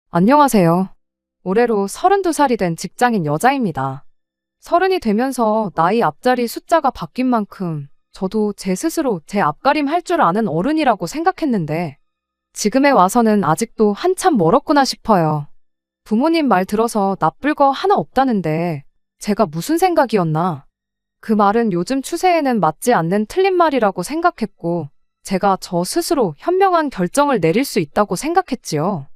안녕하세요. 올해로 32살이 된 직장인 여자입니다. 서른이 되면서 나이 앞자리 숫자가 바뀐 만큼 저도 제 스스로 제 앞가림 할 줄 아는 어른이라고 생각했는데 지금에 와서는 아직도 한참 멀었구나 싶어요. 부모님 말 들어서 나쁠 거 하나 없다는데 제가 무슨 생각이었나? 그 말은 요즘 추세에는 맞지 않는 틀린 말이라고 생각했고 제가 저 스스로 현명한 결정을 내릴 수 있다고 생각했지요.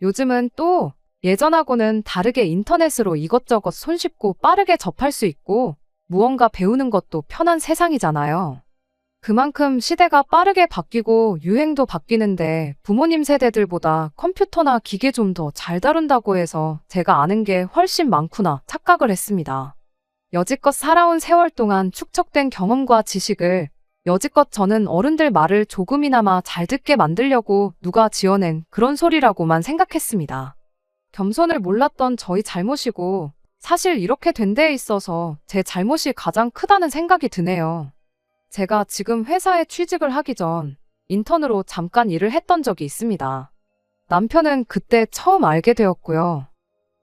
요즘은 또 예전하고는 다르게 인터넷으로 이것저것 손쉽고 빠르게 접할 수 있고 무언가 배우는 것도 편한 세상이잖아요. 그만큼 시대가 빠르게 바뀌고 유행도 바뀌는데 부모님 세대들보다 컴퓨터나 기계 좀 더 잘 다룬다고 해서 제가 아는 게 훨씬 많구나 착각을 했습니다. 여지껏 살아온 세월 동안 축적된 경험과 지식을 여지껏 저는 어른들 말을 조금이나마 잘 듣게 만들려고 누가 지어낸 그런 소리라고만 생각했습니다. 겸손을 몰랐던 저희 잘못이고 사실 이렇게 된 데에 있어서 제 잘못이 가장 크다는 생각이 드네요. 제가 지금 회사에 취직을 하기 전 인턴으로 잠깐 일을 했던 적이 있습니다. 남편은 그때 처음 알게 되었고요.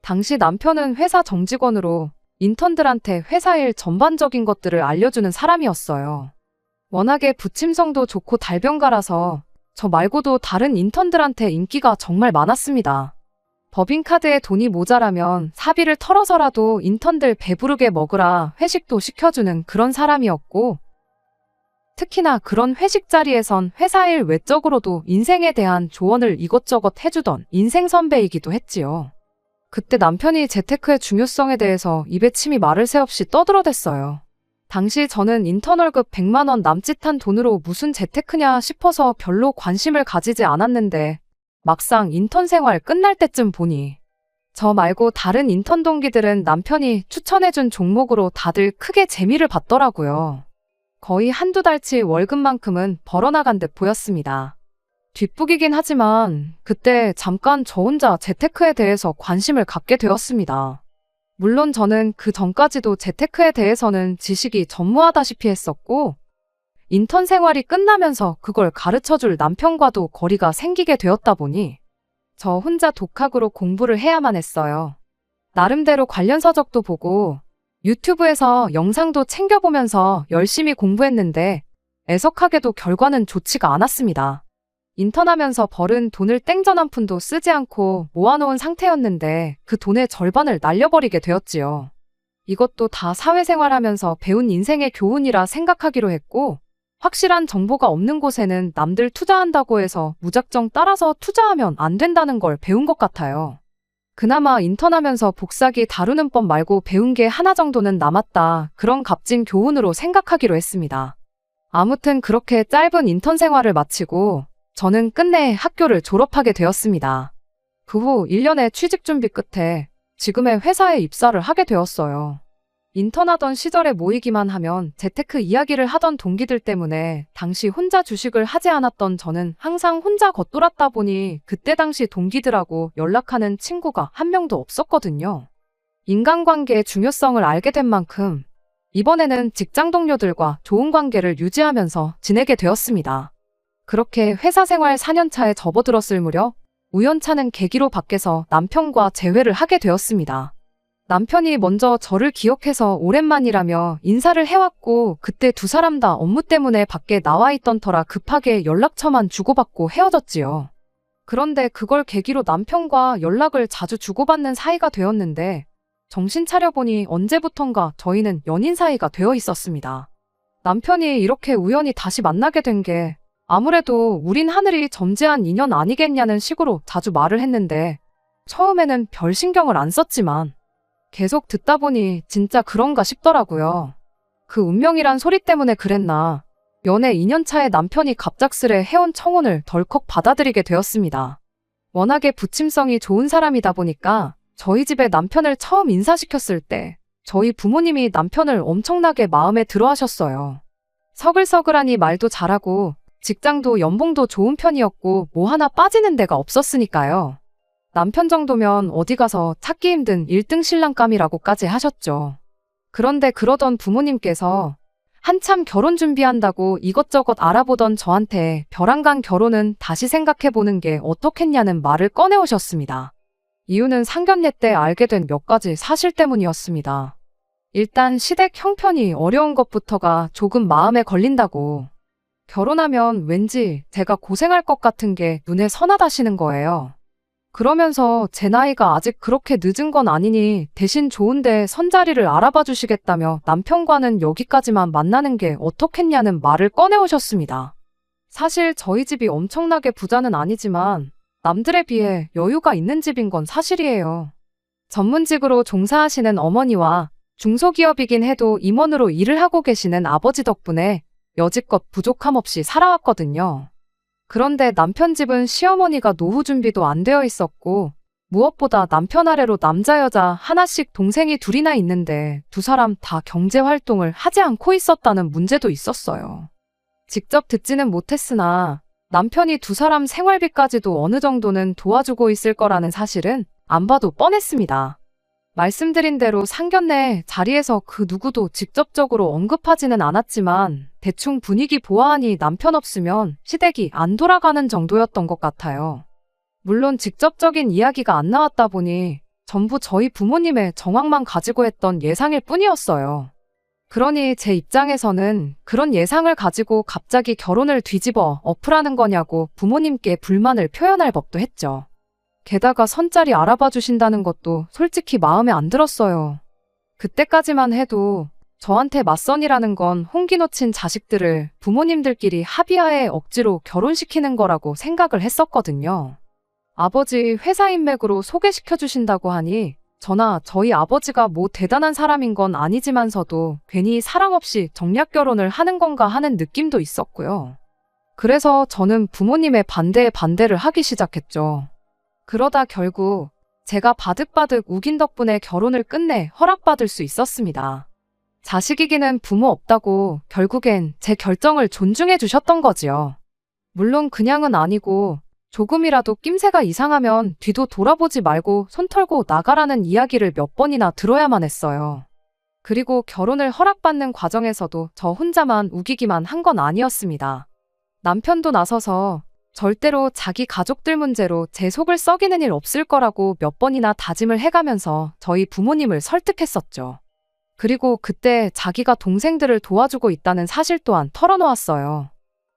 당시 남편은 회사 정직원으로 인턴들한테 회사 일 전반적인 것들을 알려주는 사람이었어요. 워낙에 부침성도 좋고 달변가라서 저 말고도 다른 인턴들한테 인기가 정말 많았습니다. 법인카드에 돈이 모자라면 사비를 털어서라도 인턴들 배부르게 먹으라 회식도 시켜주는 그런 사람이었고 특히나 그런 회식 자리에선 회사 일 외적으로도 인생에 대한 조언을 이것저것 해주던 인생 선배이기도 했지요. 그때 남편이 재테크의 중요성에 대해서 입에 침이 마를 새 없이 떠들어댔어요. 당시 저는 인턴 월급 100만 원 남짓한 돈으로 무슨 재테크냐 싶어서 별로 관심을 가지지 않았는데 막상 인턴 생활 끝날 때쯤 보니 저 말고 다른 인턴 동기들은 남편이 추천해준 종목으로 다들 크게 재미를 봤더라고요. 거의 한두 달치 월급만큼은 벌어나간 듯 보였습니다. 뒷북이긴 하지만 그때 잠깐 저 혼자 재테크에 대해서 관심을 갖게 되었습니다. 물론 저는 그 전까지도 재테크에 대해서는 지식이 전무하다시피 했었고 인턴 생활이 끝나면서 그걸 가르쳐줄 남편과도 거리가 생기게 되었다 보니 저 혼자 독학으로 공부를 해야만 했어요. 나름대로 관련 서적도 보고 유튜브에서 영상도 챙겨보면서 열심히 공부했는데 애석하게도 결과는 좋지가 않았습니다. 인턴하면서 벌은 돈을 땡전 한 푼도 쓰지 않고 모아놓은 상태였는데 그 돈의 절반을 날려버리게 되었지요. 이것도 다 사회생활하면서 배운 인생의 교훈이라 생각하기로 했고 확실한 정보가 없는 곳에는 남들 투자한다고 해서 무작정 따라서 투자하면 안 된다는 걸 배운 것 같아요. 그나마 인턴하면서 복사기 다루는 법 말고 배운 게 하나 정도는 남았다. 그런 값진 교훈으로 생각하기로 했습니다. 아무튼 그렇게 짧은 인턴 생활을 마치고 저는 끝내 학교를 졸업하게 되었습니다. 그 후 1년의 취직 준비 끝에 지금의 회사에 입사를 하게 되었어요. 인턴하던 시절에 모이기만 하면 재테크 이야기를 하던 동기들 때문에 당시 혼자 주식을 하지 않았던 저는 항상 혼자 겉돌았다 보니 그때 당시 동기들하고 연락하는 친구가 한 명도 없었거든요. 인간관계의 중요성을 알게 된 만큼 이번에는 직장 동료들과 좋은 관계를 유지하면서 지내게 되었습니다. 그렇게 회사 생활 4년 차에 접어들었을 무렵 우연찮은 계기로 밖에서 남편과 재회를 하게 되었습니다. 남편이 먼저 저를 기억해서 오랜만이라며 인사를 해왔고 그때 두 사람 다 업무 때문에 밖에 나와 있던 터라 급하게 연락처만 주고받고 헤어졌지요. 그런데 그걸 계기로 남편과 연락을 자주 주고받는 사이가 되었는데 정신 차려보니 언제부턴가 저희는 연인 사이가 되어 있었습니다. 남편이 이렇게 우연히 다시 만나게 된 게 아무래도 우린 하늘이 점지한 인연 아니겠냐는 식으로 자주 말을 했는데 처음에는 별 신경을 안 썼지만 계속 듣다 보니 진짜 그런가 싶더라고요. 그 운명이란 소리 때문에 그랬나 연애 2년차에 남편이 갑작스레 해온 청혼을 덜컥 받아들이게 되었습니다. 워낙에 부침성이 좋은 사람이다 보니까 저희 집에 남편을 처음 인사시켰을 때 저희 부모님이 남편을 엄청나게 마음에 들어 하셨어요. 서글서글하니 말도 잘하고 직장도 연봉도 좋은 편이었고 뭐 하나 빠지는 데가 없었으니까요. 남편 정도면 어디 가서 찾기 힘든 1등 신랑감이라고까지 하셨죠. 그런데 그러던 부모님께서 한참 결혼 준비한다고 이것저것 알아보던 저한테 벼랑간 결혼은 다시 생각해보는 게 어떻겠냐는 말을 꺼내오셨습니다. 이유는 상견례 때 알게 된 몇 가지 사실 때문이었습니다. 일단 시댁 형편이 어려운 것부터가 조금 마음에 걸린다고. 결혼하면 왠지 제가 고생할 것 같은 게 눈에 선하다시는 거예요. 그러면서 제 나이가 아직 그렇게 늦은 건 아니니 대신 좋은데 선자리를 알아봐 주시겠다며 남편과는 여기까지만 만나는 게 어떻겠냐는 말을 꺼내오셨습니다. 사실 저희 집이 엄청나게 부자는 아니지만 남들에 비해 여유가 있는 집인 건 사실이에요. 전문직으로 종사하시는 어머니와 중소기업이긴 해도 임원으로 일을 하고 계시는 아버지 덕분에 여지껏 부족함 없이 살아왔거든요. 그런데 남편 집은 시어머니가 노후 준비도 안 되어 있었고 무엇보다 남편 아래로 남자 여자 하나씩 동생이 둘이나 있는데 두 사람 다 경제 활동을 하지 않고 있었다는 문제도 있었어요. 직접 듣지는 못했으나 남편이 두 사람 생활비까지도 어느 정도는 도와주고 있을 거라는 사실은 안 봐도 뻔했습니다. 말씀드린 대로 상견례 자리에서 그 누구도 직접적으로 언급하지는 않았지만 대충 분위기 보아하니 남편 없으면 시댁이 안 돌아가는 정도였던 것 같아요. 물론 직접적인 이야기가 안 나왔다 보니 전부 저희 부모님의 정황만 가지고 했던 예상일 뿐이었어요. 그러니 제 입장에서는 그런 예상을 가지고 갑자기 결혼을 뒤집어 엎으라는 거냐고 부모님께 불만을 표현할 법도 했죠. 게다가 선자리 알아봐 주신다는 것도 솔직히 마음에 안 들었어요. 그때까지만 해도 저한테 맞선이라는 건 홍기 놓친 자식들을 부모님들끼리 합의하에 억지로 결혼시키는 거라고 생각을 했었거든요. 아버지 회사 인맥으로 소개시켜 주신다고 하니 저나 저희 아버지가 뭐 대단한 사람인 건 아니지만서도 괜히 사랑 없이 정략 결혼을 하는 건가 하는 느낌도 있었고요. 그래서 저는 부모님의 반대에 반대를 하기 시작했죠. 그러다 결국 제가 바득바득 우긴 덕분에 결혼을 끝내 허락받을 수 있었습니다. 자식이기는 부모 없다고 결국엔 제 결정을 존중해 주셨던 거지요. 물론 그냥은 아니고 조금이라도 낌새가 이상하면 뒤도 돌아보지 말고 손 털고 나가라는 이야기를 몇 번이나 들어야만 했어요. 그리고 결혼을 허락받는 과정에서도 저 혼자만 우기기만 한 건 아니었습니다. 남편도 나서서 절대로 자기 가족들 문제로 제 속을 썩이는 일 없을 거라고 몇 번이나 다짐을 해가면서 저희 부모님을 설득했었죠. 그리고 그때 자기가 동생들을 도와주고 있다는 사실 또한 털어놓았어요.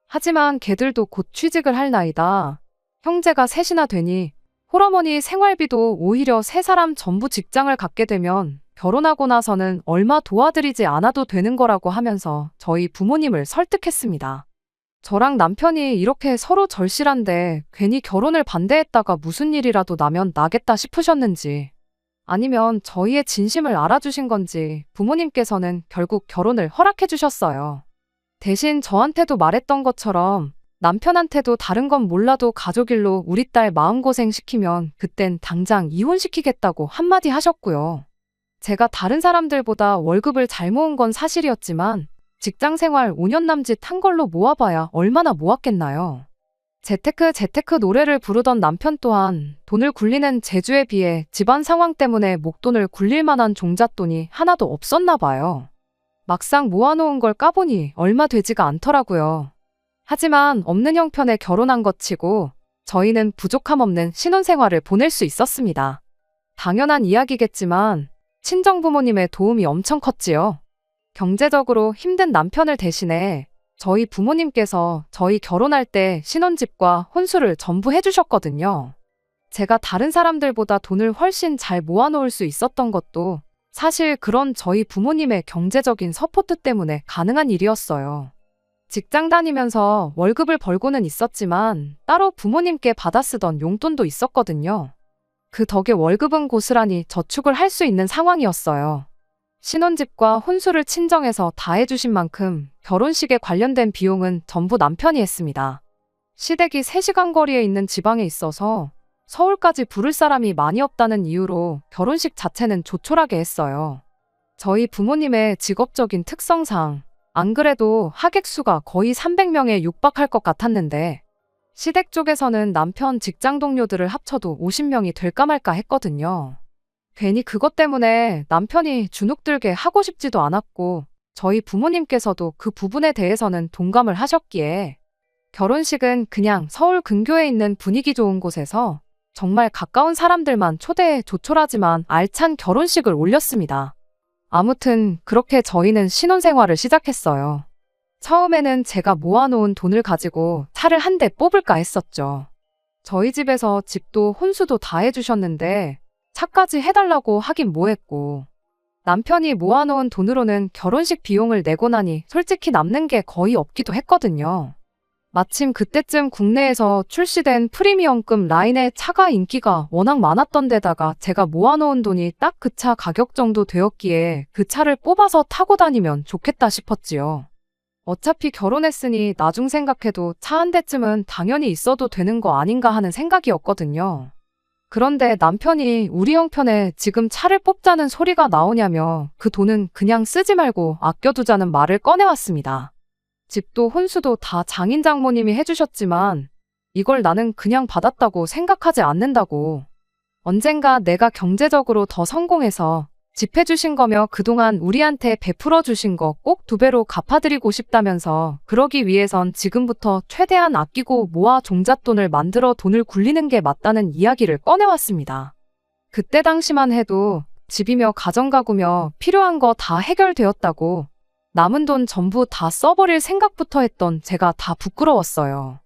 하지만 걔들도 곧 취직을 할 나이다. 형제가 셋이나 되니 홀어머니 생활비도 오히려 세 사람 전부 직장을 갖게 되면 결혼하고 나서는 얼마 도와드리지 않아도 되는 거라고 하면서 저희 부모님을 설득했습니다. 저랑 남편이 이렇게 서로 절실한데 괜히 결혼을 반대했다가 무슨 일이라도 나면 나겠다 싶으셨는지 아니면 저희의 진심을 알아주신 건지 부모님께서는 결국 결혼을 허락해 주셨어요. 대신 저한테도 말했던 것처럼 남편한테도 다른 건 몰라도 가족 일로 우리 딸 마음고생 시키면 그땐 당장 이혼시키겠다고 한마디 하셨고요. 제가 다른 사람들보다 월급을 잘 모은 건 사실이었지만 직장 생활 5년 남짓 한 걸로 모아봐야 얼마나 모았겠나요. 재테크 노래를 부르던 남편 또한 돈을 굴리는 재주에 비해 집안 상황 때문에 목돈을 굴릴 만한 종잣돈이 하나도 없었나 봐요. 막상 모아놓은 걸 까보니 얼마 되지가 않더라고요. 하지만 없는 형편에 결혼한 것 치고 저희는 부족함 없는 신혼생활을 보낼 수 있었습니다. 당연한 이야기겠지만 친정부모님의 도움이 엄청 컸지요. 경제적으로 힘든 남편을 대신해 저희 부모님께서 저희 결혼할 때 신혼집과 혼수를 전부 해주셨거든요. 제가 다른 사람들보다 돈을 훨씬 잘 모아놓을 수 있었던 것도 사실 그런 저희 부모님의 경제적인 서포트 때문에 가능한 일이었어요. 직장 다니면서 월급을 벌고는 있었지만 따로 부모님께 받아 쓰던 용돈도 있었거든요. 그 덕에 월급은 고스란히 저축을 할 수 있는 상황이었어요. 신혼집과 혼수를 친정에서 다 해주신 만큼 결혼식에 관련된 비용은 전부 남편이 했습니다. 시댁이 3시간 거리에 있는 지방에 있어서 서울까지 부를 사람이 많이 없다는 이유로 결혼식 자체는 조촐하게 했어요. 저희 부모님의 직업적인 특성상 안 그래도 하객 수가 거의 300명에 육박할 것 같았는데 시댁 쪽에서는 남편 직장 동료들을 합쳐도 50명이 될까 말까 했거든요. 괜히 그것 때문에 남편이 주눅들게 하고 싶지도 않았고 저희 부모님께서도 그 부분에 대해서는 동감을 하셨기에 결혼식은 그냥 서울 근교에 있는 분위기 좋은 곳에서 정말 가까운 사람들만 초대해 조촐하지만 알찬 결혼식을 올렸습니다. 아무튼 그렇게 저희는 신혼생활을 시작했어요. 처음에는 제가 모아놓은 돈을 가지고 차를 한 대 뽑을까 했었죠. 저희 집에서 집도 혼수도 다 해주셨는데 차까지 해달라고 하긴 뭐했고, 남편이 모아놓은 돈으로는 결혼식 비용을 내고 나니 솔직히 남는 게 거의 없기도 했거든요. 마침 그때쯤 국내에서 출시된 프리미엄급 라인의 차가 인기가 워낙 많았던 데다가 제가 모아놓은 돈이 딱 그 차 가격 정도 되었기에 그 차를 뽑아서 타고 다니면 좋겠다 싶었지요. 어차피 결혼했으니 나중 생각해도 차 한 대쯤은 당연히 있어도 되는 거 아닌가 하는 생각이었거든요. 그런데 남편이 우리 형편에 지금 차를 뽑자는 소리가 나오냐며 그 돈은 그냥 쓰지 말고 아껴두자는 말을 꺼내왔습니다. 집도 혼수도 다 장인 장모님이 해주셨지만 이걸 나는 그냥 받았다고 생각하지 않는다고. 언젠가 내가 경제적으로 더 성공해서 집 해주신 거며 그동안 우리한테 베풀어 주신 거 꼭 2배로 갚아드리고 싶다면서 그러기 위해선 지금부터 최대한 아끼고 모아 종잣돈을 만들어 돈을 굴리는 게 맞다는 이야기를 꺼내왔습니다. 그때 당시만 해도 집이며 가정가구며 필요한 거 다 해결되었다고 남은 돈 전부 다 써버릴 생각부터 했던 제가 다 부끄러웠어요.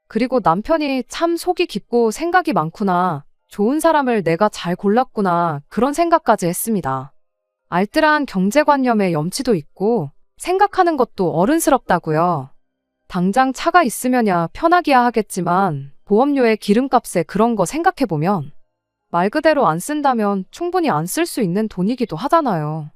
그리고 남편이 참 속이 깊고 생각이 많구나. 좋은 사람을 내가 잘 골랐구나 그런 생각까지 했습니다. 알뜰한 경제관념에 염치도 있고 생각하는 것도 어른스럽다고요. 당장 차가 있으면야 편하기야 하겠지만 보험료에 기름값에 그런 거 생각해보면 말 그대로 안 쓴다면 충분히 안 쓸 수 있는 돈이기도 하잖아요.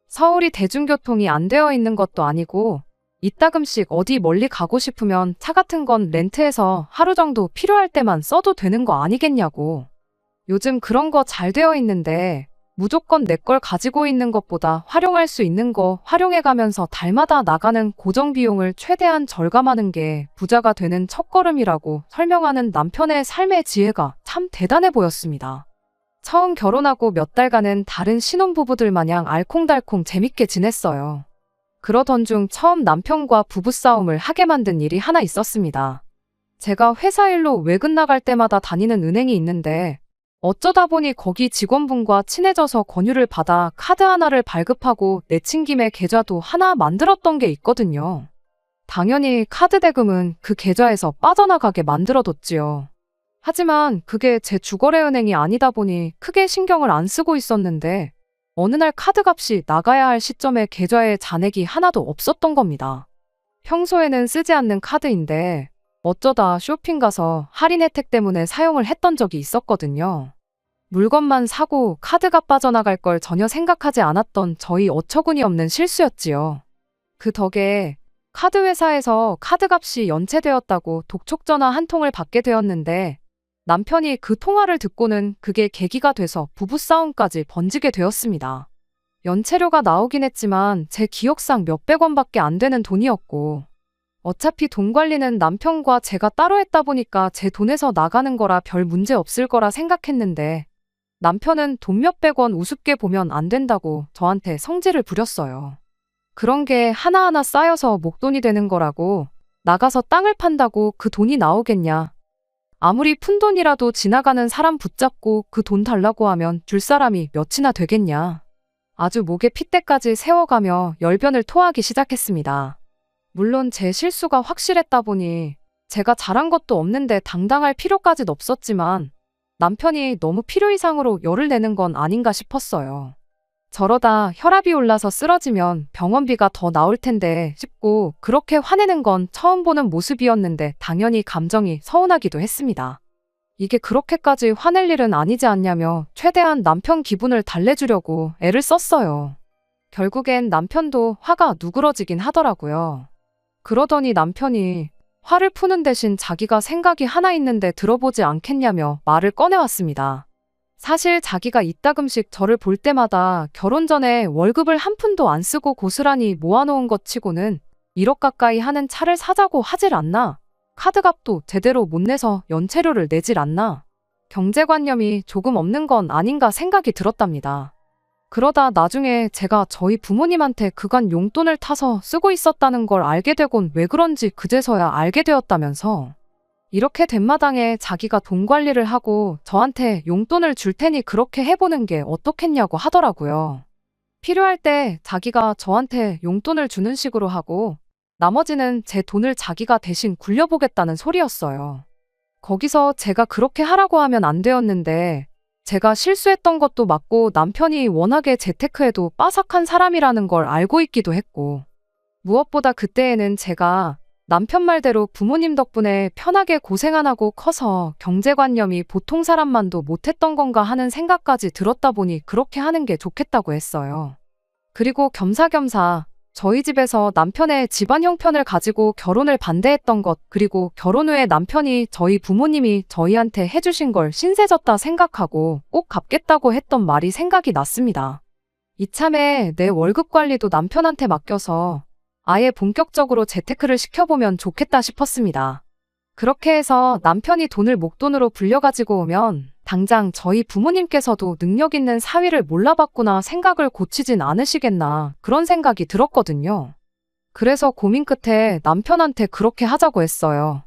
서울이 대중교통이 안 되어 있는 것도 아니고 이따금씩 어디 멀리 가고 싶으면 차 같은 건 렌트해서 하루 정도 필요할 때만 써도 되는 거 아니겠냐고. 요즘 그런 거 잘 되어 있는데 무조건 내 걸 가지고 있는 것보다 활용할 수 있는 거 활용해가면서 달마다 나가는 고정 비용을 최대한 절감하는 게 부자가 되는 첫걸음이라고 설명하는 남편의 삶의 지혜가 참 대단해 보였습니다. 처음 결혼하고 몇 달간은 다른 신혼부부들 마냥 알콩달콩 재밌게 지냈어요. 그러던 중 처음 남편과 부부싸움을 하게 만든 일이 하나 있었습니다. 제가 회사 일로 외근 나갈 때마다 다니는 은행이 있는데 어쩌다 보니 거기 직원분과 친해져서 권유를 받아 카드 하나를 발급하고 내친 김에 계좌도 하나 만들었던 게 있거든요. 당연히 카드 대금은 그 계좌에서 빠져나가게 만들어뒀지요. 하지만 그게 제 주거래은행이 아니다 보니 크게 신경을 안 쓰고 있었는데 어느 날 카드값이 나가야 할 시점에 계좌에 잔액이 하나도 없었던 겁니다. 평소에는 쓰지 않는 카드인데 어쩌다 쇼핑 가서 할인 혜택 때문에 사용을 했던 적이 있었거든요. 물건만 사고 카드가 빠져나갈 걸 전혀 생각하지 않았던 저희 어처구니 없는 실수였지요. 그 덕에 카드 회사에서 카드값이 연체되었다고 독촉 전화 한 통을 받게 되었는데 남편이 그 통화를 듣고는 그게 계기가 돼서 부부싸움까지 번지게 되었습니다. 연체료가 나오긴 했지만 제 기억상 몇백 원밖에 안 되는 돈이었고 어차피 돈 관리는 남편과 제가 따로 했다 보니까 제 돈에서 나가는 거라 별 문제 없을 거라 생각했는데 남편은 돈 몇백 원 우습게 보면 안 된다고 저한테 성질을 부렸어요. 그런 게 하나하나 쌓여서 목돈이 되는 거라고 나가서 땅을 판다고 그 돈이 나오겠냐. 아무리 푼돈이라도 지나가는 사람 붙잡고 그 돈 달라고 하면 줄 사람이 몇이나 되겠냐. 아주 목에 핏대까지 세워가며 열변을 토하기 시작했습니다. 물론 제 실수가 확실했다 보니 제가 잘한 것도 없는데 당당할 필요까진 없었지만 남편이 너무 필요 이상으로 열을 내는 건 아닌가 싶었어요. 저러다 혈압이 올라서 쓰러지면 병원비가 더 나올 텐데 싶고 그렇게 화내는 건 처음 보는 모습이었는데 당연히 감정이 서운하기도 했습니다. 이게 그렇게까지 화낼 일은 아니지 않냐며 최대한 남편 기분을 달래주려고 애를 썼어요. 결국엔 남편도 화가 누그러지긴 하더라고요. 그러더니 남편이 화를 푸는 대신 자기가 생각이 하나 있는데 들어보지 않겠냐며 말을 꺼내왔습니다. 사실 자기가 이따금씩 저를 볼 때마다 결혼 전에 월급을 한 푼도 안 쓰고 고스란히 모아놓은 것 치고는 1억 가까이 하는 차를 사자고 하질 않나? 카드값도 제대로 못 내서 연체료를 내질 않나? 경제관념이 조금 없는 건 아닌가 생각이 들었답니다. 그러다 나중에 제가 저희 부모님한테 그간 용돈을 타서 쓰고 있었다는 걸 알게 되곤 왜 그런지 그제서야 알게 되었다면서 이렇게 된 마당에 자기가 돈 관리를 하고 저한테 용돈을 줄 테니 그렇게 해보는 게 어떻겠냐고 하더라고요. 필요할 때 자기가 저한테 용돈을 주는 식으로 하고 나머지는 제 돈을 자기가 대신 굴려보겠다는 소리였어요. 거기서 제가 그렇게 하라고 하면 안 되었는데 제가 실수했던 것도 맞고 남편이 워낙에 재테크에도 빠삭한 사람이라는 걸 알고 있기도 했고 무엇보다 그때에는 제가 남편 말대로 부모님 덕분에 편하게 고생 안 하고 커서 경제관념이 보통 사람만도 못했던 건가 하는 생각까지 들었다 보니 그렇게 하는 게 좋겠다고 했어요. 그리고 겸사겸사 저희 집에서 남편의 집안 형편을 가지고 결혼을 반대했던 것, 그리고 결혼 후에 남편이 저희 부모님이 저희한테 해주신 걸 신세졌다 생각하고 꼭 갚겠다고 했던 말이 생각이 났습니다. 이참에 내 월급 관리도 남편한테 맡겨서 아예 본격적으로 재테크를 시켜보면 좋겠다 싶었습니다. 그렇게 해서 남편이 돈을 목돈으로 불려가지고 오면 당장 저희 부모님께서도 능력 있는 사위를 몰라봤구나 생각을 고치진 않으시겠나 그런 생각이 들었거든요. 그래서 고민 끝에 남편한테 그렇게 하자고 했어요.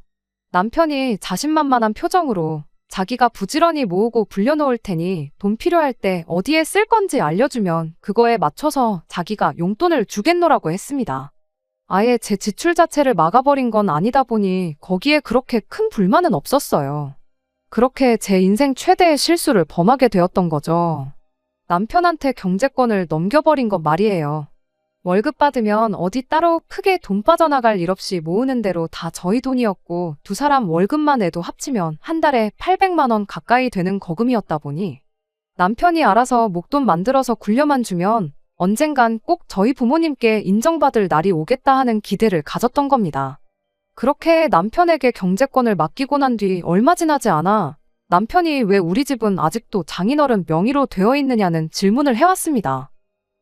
남편이 자신만만한 표정으로 자기가 부지런히 모으고 불려놓을 테니 돈 필요할 때 어디에 쓸 건지 알려주면 그거에 맞춰서 자기가 용돈을 주겠노라고 했습니다. 아예 제 지출 자체를 막아버린 건 아니다 보니 거기에 그렇게 큰 불만은 없었어요. 그렇게 제 인생 최대의 실수를 범하게 되었던 거죠. 남편한테 경제권을 넘겨버린 것 말이에요. 월급 받으면 어디 따로 크게 돈 빠져나갈 일 없이 모으는 대로 다 저희 돈이었고 두 사람 월급만 해도 합치면 한 달에 800만 원 가까이 되는 거금이었다 보니 남편이 알아서 목돈 만들어서 굴려만 주면 언젠간 꼭 저희 부모님께 인정받을 날이 오겠다 하는 기대를 가졌던 겁니다. 그렇게 남편에게 경제권을 맡기고 난 뒤 얼마 지나지 않아 남편이 왜 우리 집은 아직도 장인어른 명의로 되어 있느냐는 질문을 해왔습니다.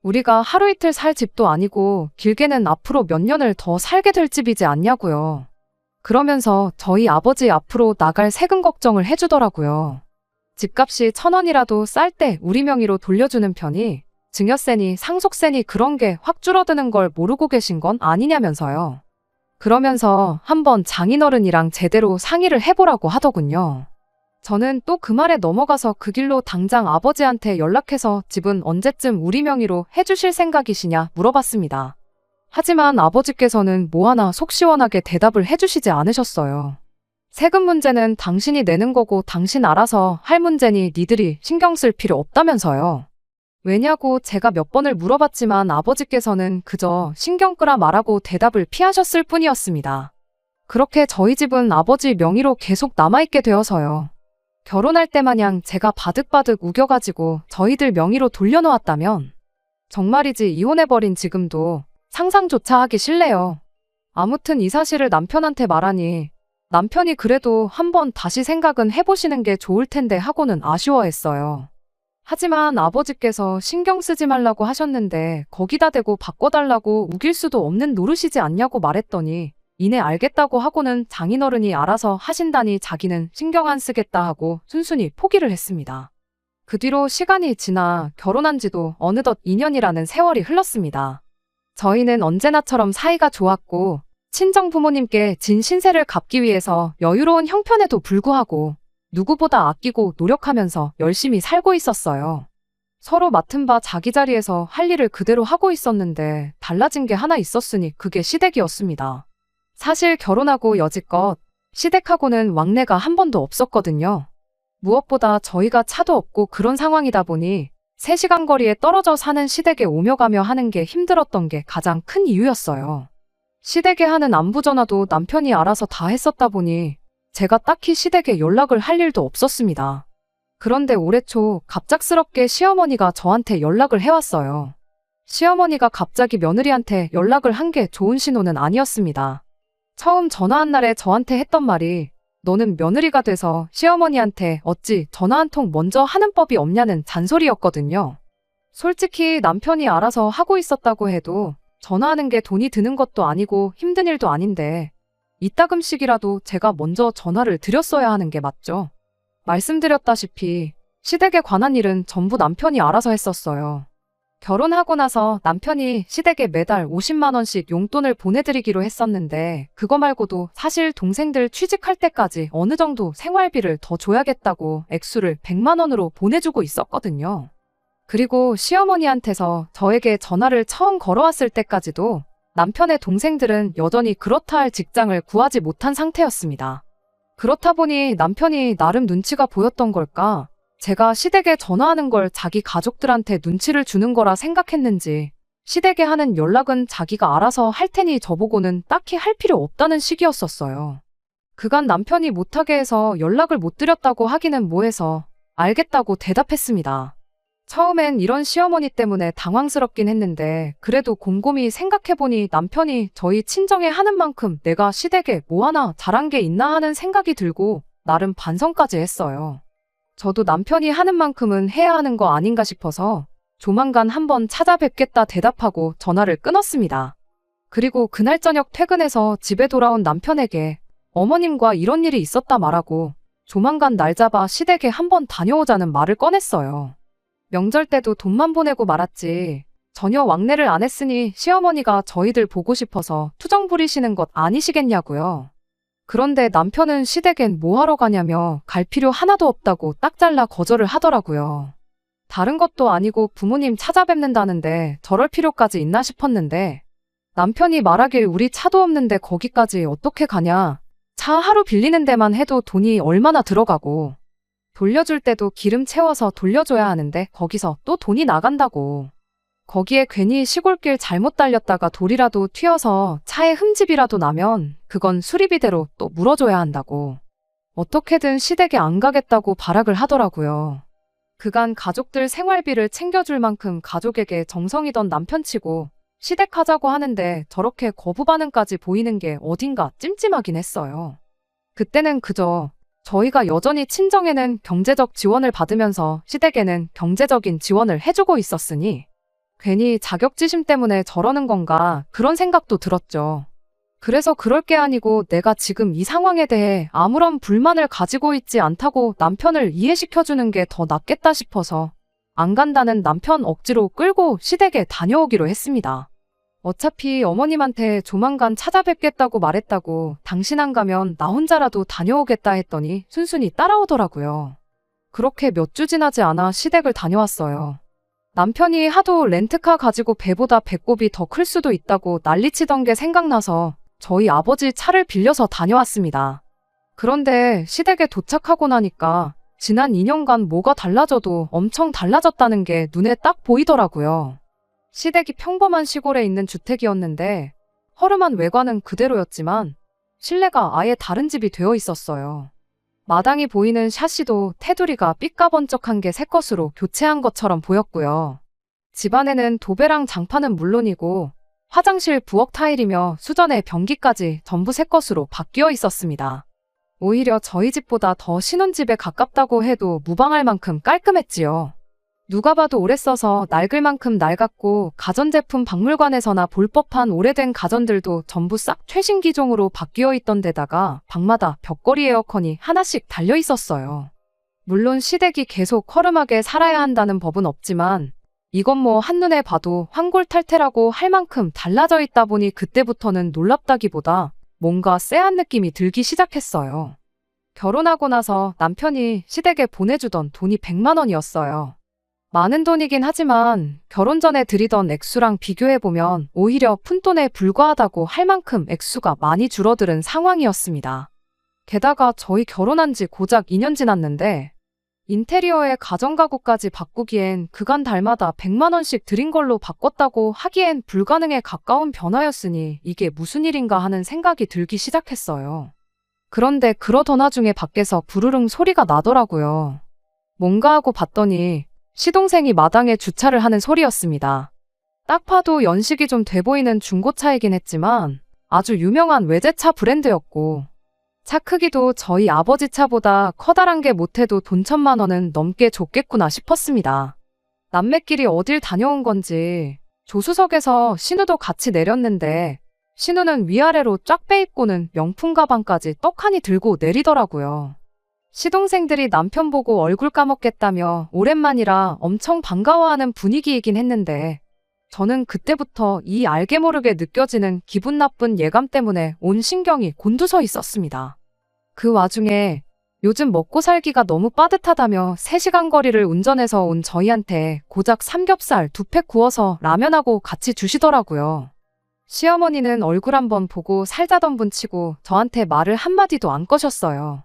우리가 하루 이틀 살 집도 아니고 길게는 앞으로 몇 년을 더 살게 될 집이지 않냐고요. 그러면서 저희 아버지 앞으로 나갈 세금 걱정을 해주더라고요. 집값이 1,000원이라도 쌀 때 우리 명의로 돌려주는 편이 증여세니 상속세니 그런 게 확 줄어드는 걸 모르고 계신 건 아니냐면서요. 그러면서 한번 장인어른이랑 제대로 상의를 해보라고 하더군요. 저는 또 그 말에 넘어가서 그 길로 당장 아버지한테 연락해서 집은 언제쯤 우리 명의로 해주실 생각이시냐 물어봤습니다. 하지만 아버지께서는 뭐 하나 속 시원하게 대답을 해주시지 않으셨어요. 세금 문제는 당신이 내는 거고 당신 알아서 할 문제니 니들이 신경 쓸 필요 없다면서요. 왜냐고 제가 몇 번을 물어봤지만 아버지께서는 그저 신경 끄라 말하고 대답을 피하셨을 뿐이었습니다. 그렇게 저희 집은 아버지 명의로 계속 남아있게 되어서요. 결혼할 때 마냥 제가 바득바득 우겨가지고 저희들 명의로 돌려놓았다면 정말이지 이혼해버린 지금도 상상조차 하기 싫네요. 아무튼 이 사실을 남편한테 말하니 남편이 그래도 한번 다시 생각은 해보시는 게 좋을 텐데 하고는 아쉬워했어요. 하지만 아버지께서 신경 쓰지 말라고 하셨는데 거기다 대고 바꿔달라고 우길 수도 없는 노릇이지 않냐고 말했더니 이내 알겠다고 하고는 장인어른이 알아서 하신다니 자기는 신경 안 쓰겠다 하고 순순히 포기를 했습니다. 그 뒤로 시간이 지나 결혼한 지도 어느덧 2년이라는 세월이 흘렀습니다. 저희는 언제나처럼 사이가 좋았고 친정 부모님께 진 신세를 갚기 위해서 여유로운 형편에도 불구하고 누구보다 아끼고 노력하면서 열심히 살고 있었어요. 서로 맡은 바 자기 자리에서 할 일을 그대로 하고 있었는데 달라진 게 하나 있었으니 그게 시댁이었습니다. 사실 결혼하고 여지껏 시댁하고는 왕래가 한 번도 없었거든요. 무엇보다 저희가 차도 없고 그런 상황이다 보니 3시간 거리에 떨어져 사는 시댁에 오며 가며 하는 게 힘들었던 게 가장 큰 이유였어요. 시댁에 하는 안부 전화도 남편이 알아서 다 했었다 보니 제가 딱히 시댁에 연락을 할 일도 없었습니다. 그런데 올해 초 갑작스럽게 시어머니가 저한테 연락을 해왔어요. 시어머니가 갑자기 며느리한테 연락을 한 게 좋은 신호는 아니었습니다. 처음 전화한 날에 저한테 했던 말이 너는 며느리가 돼서 시어머니한테 어찌 전화 한 통 먼저 하는 법이 없냐는 잔소리였거든요. 솔직히 남편이 알아서 하고 있었다고 해도 전화하는 게 돈이 드는 것도 아니고 힘든 일도 아닌데 이따금씩이라도 제가 먼저 전화를 드렸어야 하는 게 맞죠. 말씀드렸다시피 시댁에 관한 일은 전부 남편이 알아서 했었어요. 결혼하고 나서 남편이 시댁에 매달 50만 원씩 용돈을 보내드리기로 했었는데 그거 말고도 사실 동생들 취직할 때까지 어느 정도 생활비를 더 줘야겠다고 액수를 100만 원으로 보내주고 있었거든요. 그리고 시어머니한테서 저에게 전화를 처음 걸어왔을 때까지도 남편의 동생들은 여전히 그렇다 할 직장을 구하지 못한 상태였습니다. 그렇다 보니 남편이 나름 눈치가 보였던 걸까? 제가 시댁에 전화하는 걸 자기 가족들한테 눈치를 주는 거라 생각했는지 시댁에 하는 연락은 자기가 알아서 할 테니 저보고는 딱히 할 필요 없다는 식이었었어요. 그간 남편이 못하게 해서 연락을 못 드렸다고 하기는 뭐해서 알겠다고 대답했습니다. 처음엔 이런 시어머니 때문에 당황스럽긴 했는데 그래도 곰곰이 생각해보니 남편이 저희 친정에 하는 만큼 내가 시댁에 뭐 하나 잘한 게 있나 하는 생각이 들고 나름 반성까지 했어요. 저도 남편이 하는 만큼은 해야 하는 거 아닌가 싶어서 조만간 한번 찾아뵙겠다 대답하고 전화를 끊었습니다. 그리고 그날 저녁 퇴근해서 집에 돌아온 남편에게 어머님과 이런 일이 있었다 말하고 조만간 날 잡아 시댁에 한번 다녀오자는 말을 꺼냈어요. 명절 때도 돈만 보내고 말았지 전혀 왕래를 안 했으니 시어머니가 저희들 보고 싶어서 투정 부리시는 것 아니시겠냐고요. 그런데 남편은 시댁엔 뭐 하러 가냐며 갈 필요 하나도 없다고 딱 잘라 거절을 하더라고요. 다른 것도 아니고 부모님 찾아뵙는다는데 저럴 필요까지 있나 싶었는데 남편이 말하길 우리 차도 없는데 거기까지 어떻게 가냐. 차 하루 빌리는 데만 해도 돈이 얼마나 들어가고 돌려줄 때도 기름 채워서 돌려줘야 하는데 거기서 또 돈이 나간다고. 거기에 괜히 시골길 잘못 달렸다가 돌이라도 튀어서 차에 흠집이라도 나면 그건 수리비대로 또 물어줘야 한다고. 어떻게든 시댁에 안 가겠다고 발악을 하더라고요. 그간 가족들 생활비를 챙겨줄 만큼 가족에게 정성이던 남편치고 시댁 가자고 하는데 저렇게 거부 반응까지 보이는 게 어딘가 찜찜하긴 했어요. 그때는 그저 저희가 여전히 친정에는 경제적 지원을 받으면서 시댁에는 경제적인 지원을 해주고 있었으니 괜히 자격지심 때문에 저러는 건가 그런 생각도 들었죠. 그래서 그럴 게 아니고 내가 지금 이 상황에 대해 아무런 불만을 가지고 있지 않다고 남편을 이해시켜주는 게 더 낫겠다 싶어서 안 간다는 남편 억지로 끌고 시댁에 다녀오기로 했습니다. 어차피 어머님한테 조만간 찾아뵙겠다고 말했다고 당신 안 가면 나 혼자라도 다녀오겠다 했더니 순순히 따라오더라고요. 그렇게 몇 주 지나지 않아 시댁을 다녀왔어요. 남편이 하도 렌트카 가지고 배보다 배꼽이 더 클 수도 있다고 난리치던 게 생각나서 저희 아버지 차를 빌려서 다녀왔습니다. 그런데 시댁에 도착하고 나니까 지난 2년간 뭐가 달라져도 엄청 달라졌다는 게 눈에 딱 보이더라고요. 시댁이 평범한 시골에 있는 주택이었는데 허름한 외관은 그대로였지만 실내가 아예 다른 집이 되어 있었어요. 마당이 보이는 샤시도 테두리가 삐까번쩍한 게 새 것으로 교체한 것처럼 보였고요. 집안에는 도배랑 장판은 물론이고 화장실 부엌 타일이며 수전에 변기까지 전부 새 것으로 바뀌어 있었습니다. 오히려 저희 집보다 더 신혼집에 가깝다고 해도 무방할 만큼 깔끔했지요. 누가 봐도 오래 써서 낡을 만큼 낡았고 가전제품 박물관에서나 볼 법한 오래된 가전들도 전부 싹 최신 기종으로 바뀌어 있던 데다가 방마다 벽걸이 에어컨이 하나씩 달려 있었어요. 물론 시댁이 계속 허름하게 살아야 한다는 법은 없지만 이건 뭐 한눈에 봐도 환골탈태라고 할 만큼 달라져 있다 보니 그때부터는 놀랍다기보다 뭔가 쎄한 느낌이 들기 시작했어요. 결혼하고 나서 남편이 시댁에 보내주던 돈이 100만 원이었어요. 많은 돈이긴 하지만 결혼 전에 드리던 액수랑 비교해보면 오히려 푼돈에 불과하다고 할 만큼 액수가 많이 줄어드는 상황이었습니다. 게다가 저희 결혼한 지 고작 2년 지났는데 인테리어에 가전가구까지 바꾸기엔 그간 달마다 100만 원씩 드린 걸로 바꿨다고 하기엔 불가능에 가까운 변화였으니 이게 무슨 일인가 하는 생각이 들기 시작했어요. 그런데 그러던 와중에 밖에서 부르릉 소리가 나더라고요. 뭔가 하고 봤더니 시동생이 마당에 주차를 하는 소리였습니다. 딱 봐도 연식이 좀 돼 보이는 중고차이긴 했지만 아주 유명한 외제차 브랜드였고 차 크기도 저희 아버지 차보다 커다란 게 못해도 돈 1,000만 원은 넘게 줬겠구나 싶었습니다. 남매끼리 어딜 다녀온 건지 조수석에서 신우도 같이 내렸는데 신우는 위아래로 쫙 빼입고는 명품 가방까지 떡하니 들고 내리더라고요. 시동생들이 남편 보고 얼굴 까먹겠다며 오랜만이라 엄청 반가워하는 분위기이긴 했는데 저는 그때부터 이 알게 모르게 느껴지는 기분 나쁜 예감 때문에 온 신경이 곤두서 있었습니다. 그 와중에 요즘 먹고 살기가 너무 빠듯하다며 3시간 거리를 운전해서 온 저희한테 고작 삼겹살 2팩 구워서 라면하고 같이 주시더라고요. 시어머니는 얼굴 한번 보고 살자던 분치고 저한테 말을 한마디도 안 거셨어요.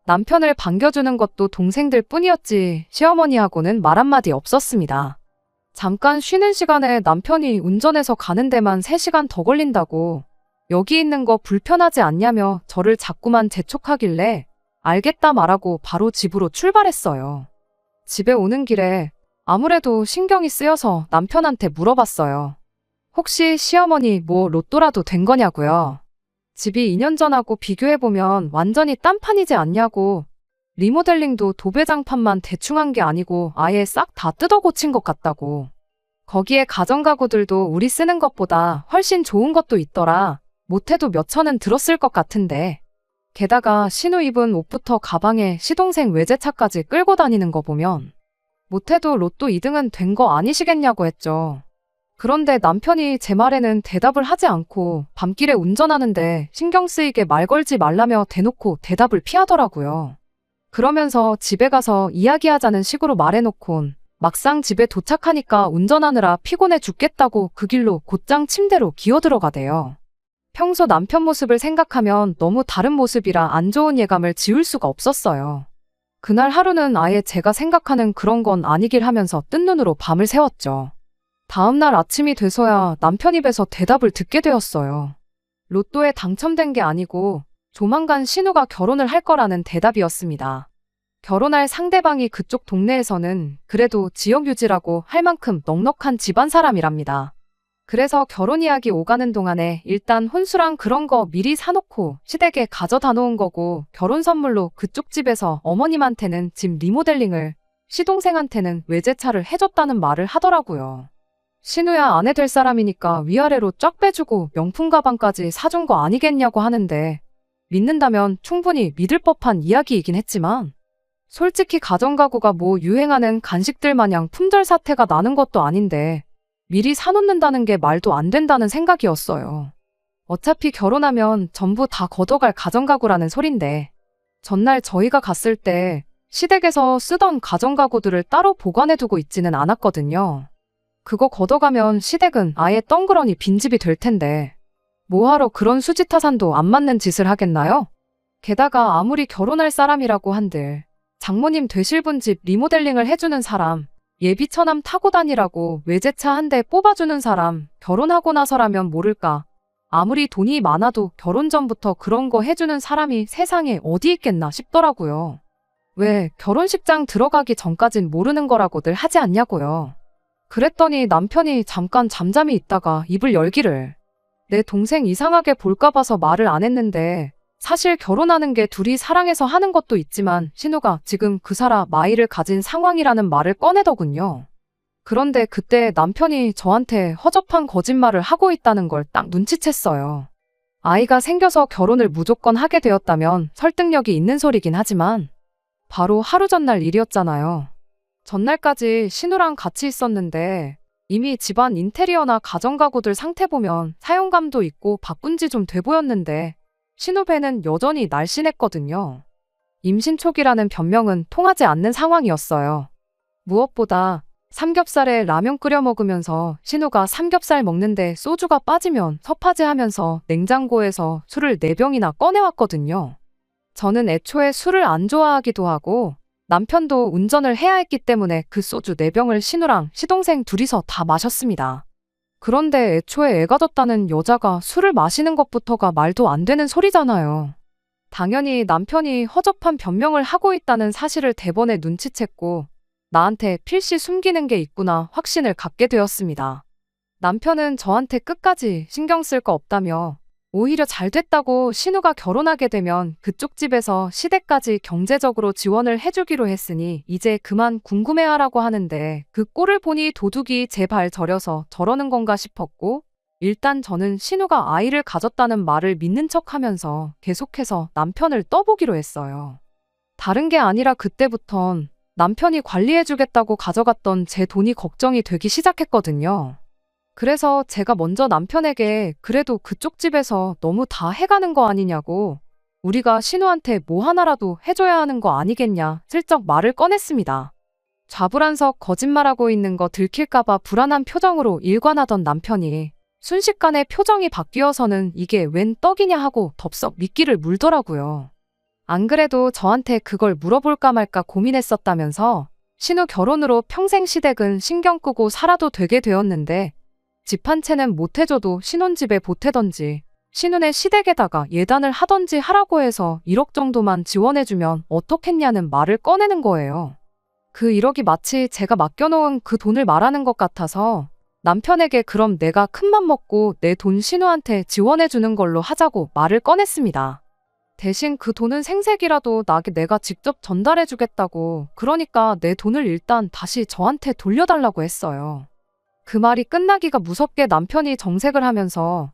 남편을 반겨주는 것도 동생들 뿐이었지 시어머니하고는 말 한마디 없었습니다. 잠깐 쉬는 시간에 남편이 운전해서 가는 데만 3시간 더 걸린다고 여기 있는 거 불편하지 않냐며 저를 자꾸만 재촉하길래 알겠다 말하고 바로 집으로 출발했어요. 집에 오는 길에 아무래도 신경이 쓰여서 남편한테 물어봤어요. 혹시 시어머니 뭐 로또라도 된 거냐고요. 집이 2년 전하고 비교해보면 완전히 딴판이지 않냐고. 리모델링도 도배장판만 대충 한 게 아니고 아예 싹 다 뜯어 고친 것 같다고. 거기에 가전가구들도 우리 쓰는 것보다 훨씬 좋은 것도 있더라. 못해도 몇 천은 들었을 것 같은데. 게다가 신우 입은 옷부터 가방에 시동생 외제차까지 끌고 다니는 거 보면 못해도 로또 2등은 된 거 아니시겠냐고 했죠. 그런데 남편이 제 말에는 대답을 하지 않고 밤길에 운전하는데 신경 쓰이게 말 걸지 말라며 대놓고 대답을 피하더라고요. 그러면서 집에 가서 이야기하자는 식으로 말해놓곤 막상 집에 도착하니까 운전하느라 피곤해 죽겠다고 그 길로 곧장 침대로 기어들어가대요. 평소 남편 모습을 생각하면 너무 다른 모습이라 안 좋은 예감을 지울 수가 없었어요. 그날 하루는 아예 제가 생각하는 그런 건 아니길 하면서 뜬 눈으로 밤을 새웠죠. 다음날 아침이 돼서야 남편 입에서 대답을 듣게 되었어요. 로또에 당첨된 게 아니고 조만간 신우가 결혼을 할 거라는 대답이었습니다. 결혼할 상대방이 그쪽 동네에서는 그래도 지역 유지라고 할 만큼 넉넉한 집안 사람이랍니다. 그래서 결혼 이야기 오가는 동안에 일단 혼수랑 그런 거 미리 사놓고 시댁에 가져다 놓은 거고 결혼 선물로 그쪽 집에서 어머님한테는 집 리모델링을 시동생한테는 외제차를 해줬다는 말을 하더라고요. 신우야 아내 될 사람이니까 위아래로 쫙 빼주고 명품 가방까지 사준 거 아니겠냐고 하는데 믿는다면 충분히 믿을 법한 이야기이긴 했지만 솔직히 가전가구가 뭐 유행하는 간식들 마냥 품절 사태가 나는 것도 아닌데 미리 사놓는다는 게 말도 안 된다는 생각이었어요. 어차피 결혼하면 전부 다 걷어갈 가전가구라는 소린데 전날 저희가 갔을 때 시댁에서 쓰던 가전가구들을 따로 보관해두고 있지는 않았거든요. 그거 걷어가면 시댁은 아예 덩그러니 빈집이 될 텐데 뭐하러 그런 수지타산도 안 맞는 짓을 하겠나요? 게다가 아무리 결혼할 사람이라고 한들 장모님 되실 분 집 리모델링을 해주는 사람, 예비 처남 타고 다니라고 외제차 한 대 뽑아주는 사람, 결혼하고 나서라면 모를까. 아무리 돈이 많아도 결혼 전부터 그런 거 해주는 사람이 세상에 어디 있겠나 싶더라고요. 왜 결혼식장 들어가기 전까진 모르는 거라고들 하지 않냐고요. 그랬더니 남편이 잠깐 잠잠히 있다가 입을 열기를. 내 동생 이상하게 볼까 봐서 말을 안 했는데 사실 결혼하는 게 둘이 사랑해서 하는 것도 있지만 신우가 지금 그 사람 아이를 가진 상황이라는 말을 꺼내더군요. 그런데 그때 남편이 저한테 허접한 거짓말을 하고 있다는 걸 딱 눈치챘어요. 아이가 생겨서 결혼을 무조건 하게 되었다면 설득력이 있는 소리긴 하지만 바로 하루 전날 일이었잖아요. 전날까지 신우랑 같이 있었는데 이미 집안 인테리어나 가전가구들 상태 보면 사용감도 있고 바꾼 지 좀 돼 보였는데 신우 배는 여전히 날씬했거든요. 임신 초기라는 변명은 통하지 않는 상황이었어요. 무엇보다 삼겹살에 라면 끓여 먹으면서 신우가 삼겹살 먹는데 소주가 빠지면 섭하제하면서 냉장고에서 술을 4병이나 꺼내왔거든요. 저는 애초에 술을 안 좋아하기도 하고 남편도 운전을 해야 했기 때문에 그 소주 4병을 신우랑 시동생 둘이서 다 마셨습니다. 그런데 애초에 애가 뒀다는 여자가 술을 마시는 것부터가 말도 안 되는 소리잖아요. 당연히 남편이 허접한 변명을 하고 있다는 사실을 대번에 눈치챘고 나한테 필시 숨기는 게 있구나 확신을 갖게 되었습니다. 남편은 저한테 끝까지 신경 쓸 거 없다며 오히려 잘 됐다고 신우가 결혼하게 되면 그쪽 집에서 시댁까지 경제적으로 지원을 해주기로 했으니 이제 그만 궁금해하라고 하는데 그 꼴을 보니 도둑이 제 발 저려서 저러는 건가 싶었고 일단 저는 신우가 아이를 가졌다는 말을 믿는 척하면서 계속해서 남편을 떠보기로 했어요. 다른 게 아니라 그때부턴 남편이 관리해주겠다고 가져갔던 제 돈이 걱정이 되기 시작했거든요. 그래서 제가 먼저 남편에게 그래도 그쪽 집에서 너무 다 해가는 거 아니냐고, 우리가 신우한테 뭐 하나라도 해줘야 하는 거 아니겠냐 슬쩍 말을 꺼냈습니다. 좌불안석 거짓말하고 있는 거 들킬까봐 불안한 표정으로 일관하던 남편이 순식간에 표정이 바뀌어서는 이게 웬 떡이냐 하고 덥석 미끼를 물더라고요. 안 그래도 저한테 그걸 물어볼까 말까 고민했었다면서 신우 결혼으로 평생 시댁은 신경 끄고 살아도 되게 되었는데 집 한 채는 못 해줘도 신혼집에 보태던지 신혼의 시댁에다가 예단을 하던지 하라고 해서 1억 정도만 지원해주면 어떻겠냐는 말을 꺼내는 거예요. 그 1억이 마치 제가 맡겨놓은 그 돈을 말하는 것 같아서 남편에게 그럼 내가 큰맘 먹고 내 돈 신우한테 지원해주는 걸로 하자고 말을 꺼냈습니다. 대신 그 돈은 생색이라도 나게 내가 직접 전달해주겠다고, 그러니까 내 돈을 일단 다시 저한테 돌려달라고 했어요. 그 말이 끝나기가 무섭게 남편이 정색을 하면서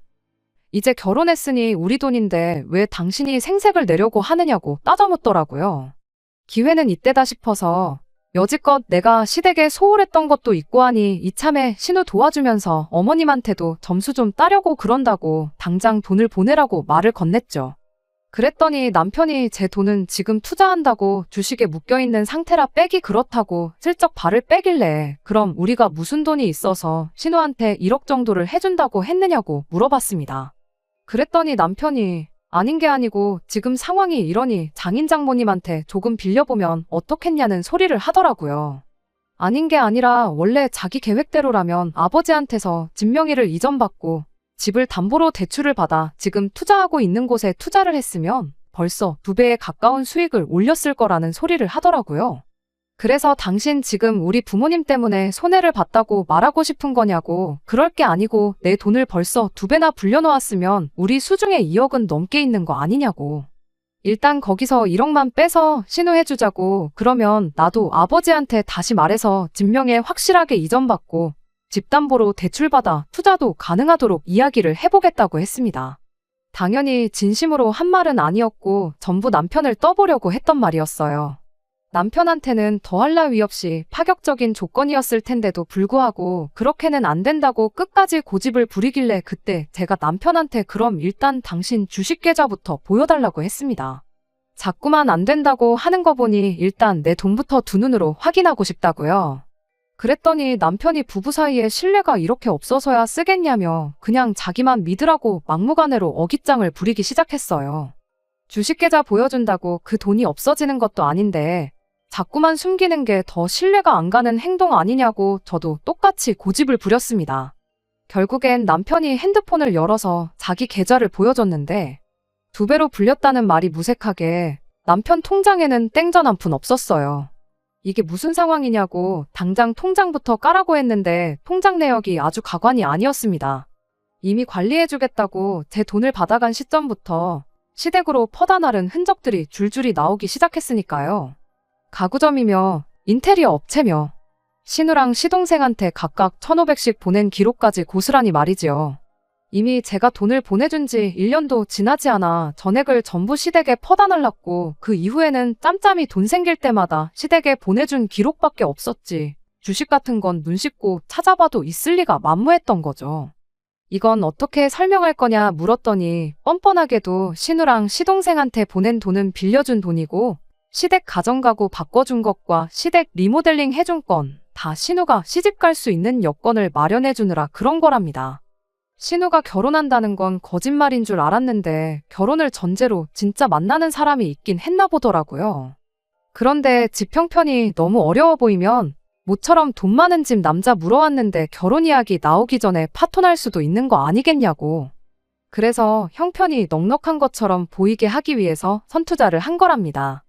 이제 결혼했으니 우리 돈인데 왜 당신이 생색을 내려고 하느냐고 따져묻더라고요. 기회는 이때다 싶어서 여지껏 내가 시댁에 소홀했던 것도 있고 하니 이참에 신우 도와주면서 어머님한테도 점수 좀 따려고 그런다고 당장 돈을 보내라고 말을 건넸죠. 그랬더니 남편이 제 돈은 지금 투자한다고 주식에 묶여있는 상태라 빼기 그렇다고 슬쩍 발을 빼길래 그럼 우리가 무슨 돈이 있어서 신우한테 1억 정도를 해준다고 했느냐고 물어봤습니다. 그랬더니 남편이 아닌 게 아니고 지금 상황이 이러니 장인 장모님한테 조금 빌려보면 어떻겠냐는 소리를 하더라고요. 아닌 게 아니라 원래 자기 계획대로라면 아버지한테서 집 명의를 이전받고 집을 담보로 대출을 받아 지금 투자하고 있는 곳에 투자를 했으면 벌써 2배에 가까운 수익을 올렸을 거라는 소리를 하더라고요. 그래서 당신 지금 우리 부모님 때문에 손해를 봤다고 말하고 싶은 거냐고, 그럴 게 아니고 내 돈을 벌써 2배나 불려놓았으면 우리 수중에 2억은 넘게 있는 거 아니냐고. 일단 거기서 1억만 빼서 신우해주자고, 그러면 나도 아버지한테 다시 말해서 집 명예 확실하게 이전받고 집담보로 대출받아 투자도 가능하도록 이야기를 해보겠다고 했습니다. 당연히 진심으로 한 말은 아니었고 전부 남편을 떠보려고 했던 말이었어요. 남편한테는 더할 나위 없이 파격적인 조건이었을 텐데도 불구하고 그렇게는 안 된다고 끝까지 고집을 부리길래 그때 제가 남편한테 그럼 일단 당신 주식 계좌부터 보여달라고 했습니다. 자꾸만 안 된다고 하는 거 보니 일단 내 돈부터 두 눈으로 확인하고 싶다고요. 그랬더니 남편이 부부 사이에 신뢰가 이렇게 없어서야 쓰겠냐며 그냥 자기만 믿으라고 막무가내로 어깃장을 부리기 시작했어요. 주식계좌 보여준다고 그 돈이 없어지는 것도 아닌데 자꾸만 숨기는 게 더 신뢰가 안 가는 행동 아니냐고 저도 똑같이 고집을 부렸습니다. 결국엔 남편이 핸드폰을 열어서 자기 계좌를 보여줬는데 2배로 불렸다는 말이 무색하게 남편 통장에는 땡전 한 푼 없었어요. 이게 무슨 상황이냐고 당장 통장부터 까라고 했는데 통장 내역이 아주 가관이 아니었습니다. 이미 관리해주겠다고 제 돈을 받아간 시점부터 시댁으로 퍼다 나른 흔적들이 줄줄이 나오기 시작했으니까요. 가구점이며 인테리어 업체며 신우랑 시동생한테 각각 1,500씩 보낸 기록까지 고스란히 말이지요. 이미 제가 돈을 보내준 지 1년도 지나지 않아 전액을 전부 시댁에 퍼다 날랐고 그 이후에는 짬짬이 돈 생길 때마다 시댁에 보내준 기록밖에 없었지 주식 같은 건 눈 씻고 찾아봐도 있을 리가 만무했던 거죠. 이건 어떻게 설명할 거냐 물었더니 뻔뻔하게도 신우랑 시동생한테 보낸 돈은 빌려준 돈이고 시댁 가정가구 바꿔준 것과 시댁 리모델링 해준 건 다 신우가 시집 갈 수 있는 여건을 마련해주느라 그런 거랍니다. 신우가 결혼한다는 건 거짓말인 줄 알았는데 결혼을 전제로 진짜 만나는 사람이 있긴 했나 보더라고요. 그런데 집 형편이 너무 어려워 보이면 모처럼 돈 많은 집 남자 물어왔는데 결혼 이야기 나오기 전에 파토날 수도 있는 거 아니겠냐고. 그래서 형편이 넉넉한 것처럼 보이게 하기 위해서 선투자를 한 거랍니다.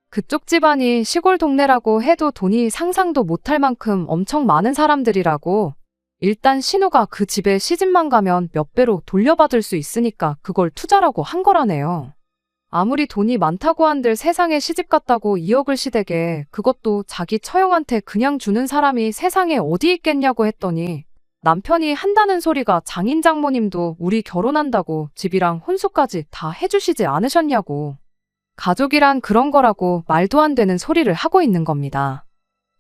그쪽 집안이 시골 동네라고 해도 돈이 상상도 못할 만큼 엄청 많은 사람들이라고 일단 신우가 그 집에 시집만 가면 몇 배로 돌려받을 수 있으니까 그걸 투자라고 한 거라네요. 아무리 돈이 많다고 한들 세상에 시집 갔다고 2억을 시댁에 그것도 자기 처형한테 그냥 주는 사람이 세상에 어디 있겠냐고 했더니 남편이 한다는 소리가 장인 장모님도 우리 결혼한다고 집이랑 혼수까지 다 해주시지 않으셨냐고. 가족이란 그런 거라고 말도 안 되는 소리를 하고 있는 겁니다.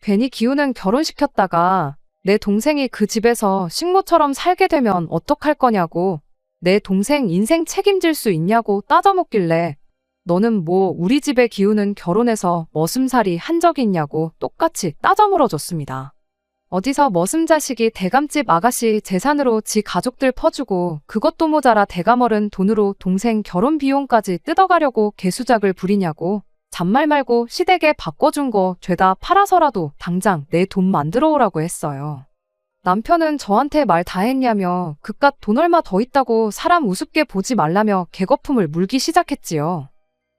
괜히 기우는 결혼시켰다가 내 동생이 그 집에서 식모처럼 살게 되면 어떡할 거냐고, 내 동생 인생 책임질 수 있냐고 따져먹길래 너는 뭐 우리 집에 기우는 결혼해서 머슴살이 한 적 있냐고 똑같이 따져물어줬습니다. 어디서 머슴 자식이 대감집 아가씨 재산으로 지 가족들 퍼주고 그것도 모자라 대감어른 돈으로 동생 결혼 비용까지 뜯어가려고 개수작을 부리냐고, 잔말 말고 시댁에 바꿔준 거 죄다 팔아서라도 당장 내 돈 만들어 오라고 했어요. 남편은 저한테 말 다 했냐며 그깟 돈 얼마 더 있다고 사람 우습게 보지 말라며 개거품을 물기 시작했지요.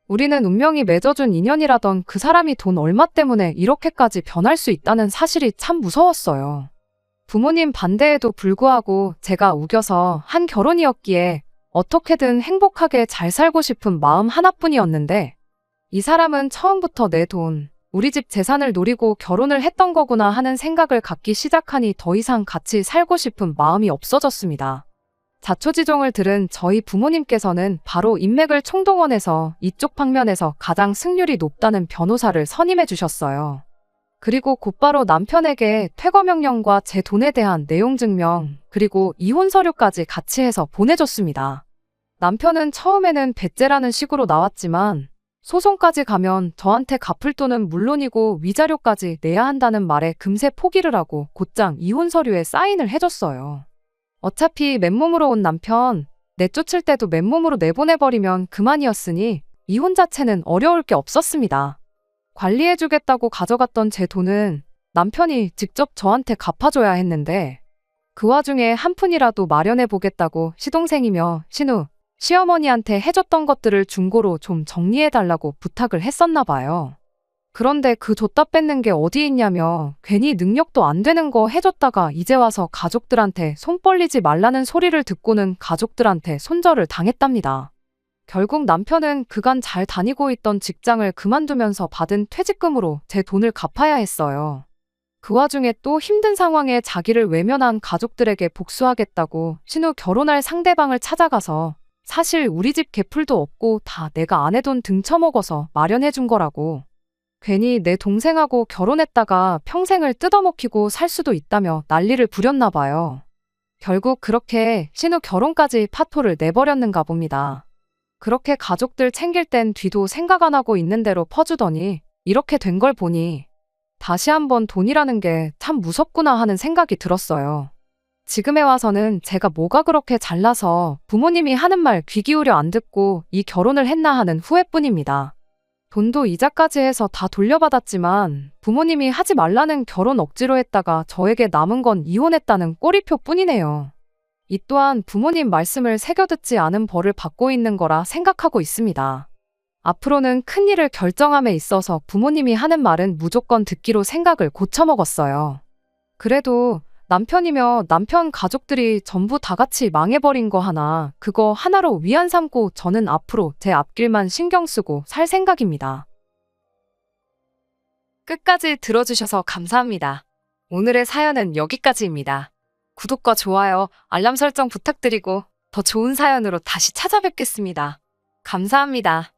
우리는 운명이 맺어준 인연이라던 그 사람이 돈 얼마 때문에 이렇게까지 변할 수 있다는 사실이 참 무서웠어요. 부모님 반대에도 불구하고 제가 우겨서 한 결혼이었기에 어떻게든 행복하게 잘 살고 싶은 마음 하나뿐이었는데, 이 사람은 처음부터 내 돈, 우리 집 재산을 노리고 결혼을 했던 거구나 하는 생각을 갖기 시작하니 더 이상 같이 살고 싶은 마음이 없어졌습니다. 자초지종을 들은 저희 부모님께서는 바로 인맥을 총동원해서 이쪽 방면에서 가장 승률이 높다는 변호사를 선임해 주셨어요. 그리고 곧바로 남편에게 퇴거 명령과 제 돈에 대한 내용 증명, 그리고 이혼 서류까지 같이 해서 보내줬습니다. 남편은 처음에는 배째라는 식으로 나왔지만 소송까지 가면 저한테 갚을 돈은 물론이고 위자료까지 내야 한다는 말에 금세 포기를 하고 곧장 이혼 서류에 사인을 해줬어요. 어차피 맨몸으로 온 남편, 내쫓을 때도 맨몸으로 내보내버리면 그만이었으니 이혼 자체는 어려울 게 없었습니다. 관리해주겠다고 가져갔던 제 돈은 남편이 직접 저한테 갚아줘야 했는데, 그 와중에 한 푼이라도 마련해보겠다고 시동생이며 신우, 시어머니한테 해줬던 것들을 중고로 좀 정리해달라고 부탁을 했었나 봐요. 그런데 그 줬다 뺏는 게 어디 있냐며 괜히 능력도 안 되는 거 해줬다가 이제 와서 가족들한테 손 벌리지 말라는 소리를 듣고는 가족들한테 손절을 당했답니다. 결국 남편은 그간 잘 다니고 있던 직장을 그만두면서 받은 퇴직금으로 제 돈을 갚아야 했어요. 그 와중에 또 힘든 상황에 자기를 외면한 가족들에게 복수하겠다고 신우 결혼할 상대방을 찾아가서 사실 우리 집 개풀도 없고 다 내가 아내 돈 등쳐먹어서 마련해준 거라고, 괜히 내 동생하고 결혼했다가 평생을 뜯어먹히고 살 수도 있다며 난리를 부렸나 봐요. 결국 그렇게 신우 결혼까지 파토를 내버렸는가 봅니다. 그렇게 가족들 챙길 땐 뒤도 생각 안 하고 있는 대로 퍼주더니 이렇게 된 걸 보니 다시 한번 돈이라는 게 참 무섭구나 하는 생각이 들었어요. 지금에 와서는 제가 뭐가 그렇게 잘나서 부모님이 하는 말 귀 기울여 안 듣고 이 결혼을 했나 하는 후회뿐입니다. 돈도 이자까지 해서 다 돌려받았지만 부모님이 하지 말라는 결혼 억지로 했다가 저에게 남은 건 이혼했다는 꼬리표뿐이네요. 이 또한 부모님 말씀을 새겨듣지 않은 벌을 받고 있는 거라 생각하고 있습니다. 앞으로는 큰일을 결정함에 있어서 부모님이 하는 말은 무조건 듣기로 생각을 고쳐먹었어요. 그래도 남편이며 남편 가족들이 전부 다 같이 망해버린 거 하나, 그거 하나로 위안 삼고 저는 앞으로 제 앞길만 신경 쓰고 살 생각입니다. 끝까지 들어주셔서 감사합니다. 오늘의 사연은 여기까지입니다. 구독과 좋아요, 알람 설정 부탁드리고 더 좋은 사연으로 다시 찾아뵙겠습니다. 감사합니다.